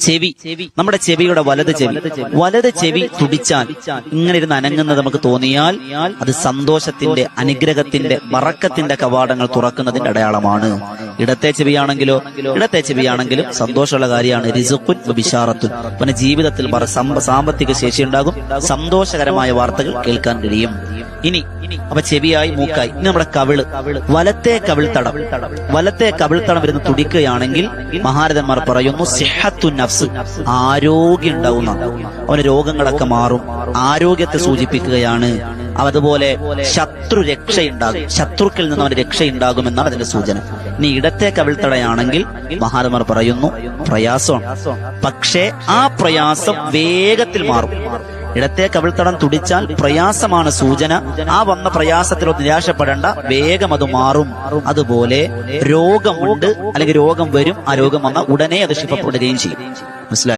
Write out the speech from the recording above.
ചെവി, നമ്മുടെ ചെവിയുടെ വലത് ചെവി തുടിച്ചാൽ ഇങ്ങനെ ഇരുന്ന് അനങ്ങുന്നത് നമുക്ക് തോന്നിയാൽ അത് സന്തോഷത്തിന്റെ, അനുഗ്രഹത്തിന്റെ, ബറക്കത്തിന്റെ കവാടങ്ങൾ തുറക്കുന്നതിന്റെ അടയാളമാണ്. ഇടത്തെ ചെവിയാണെങ്കിലും സന്തോഷമുള്ള കാര്യമാണ്. റിസുഖുൻ ബിശാറത്തുൻ, പിന്നെ ജീവിതത്തിൽ സാമ്പത്തിക ശേഷി ഉണ്ടാകും, സന്തോഷകരമായ വാർത്തകൾ കേൾക്കാൻ കഴിയും. ഇനി അപ്പൊ ചെവിയായി, മൂക്കായി. ഇനി നമ്മുടെ കവിള്, വലത്തെ കവിൾത്തടം ഇരുന്ന് തുടിക്കുകയാണെങ്കിൽ മഹാരഥന്മാർ പറയുന്നു സിഹത്തു നഫ്സ്, ആരോഗ്യം ഉണ്ടാവുന്ന, അവന് രോഗങ്ങളൊക്കെ മാറും, ആരോഗ്യത്തെ സൂചിപ്പിക്കുകയാണ്. അതുപോലെ ശത്രുക്കളിൽ നിന്ന് അവന് രക്ഷയുണ്ടാകുമെന്നാണ് അതിന്റെ സൂചന. ഇനി ഇടത്തെ കവിൾത്തടയാണെങ്കിൽ മഹാരഥന്മാർ പറയുന്നു പ്രയാസമാണ്, പക്ഷേ ആ പ്രയാസം വേഗത്തിൽ മാറും. ഇടത്തെ കവിൾത്തടം തുടിച്ചാൽ പ്രയാസമാണ് സൂചന. ആ വന്ന പ്രയാസത്തിലൊന്നും നിരാശപ്പെടേണ്ട, വേഗം അത് മാറും. അതുപോലെ രോഗമുണ്ട് അല്ലെങ്കിൽ രോഗം വരും, ആ രോഗം വന്നാൽ ഉടനെ അത് ശിഫപ്പെടുകയും ചെയ്യും. മനസ്സിലായി?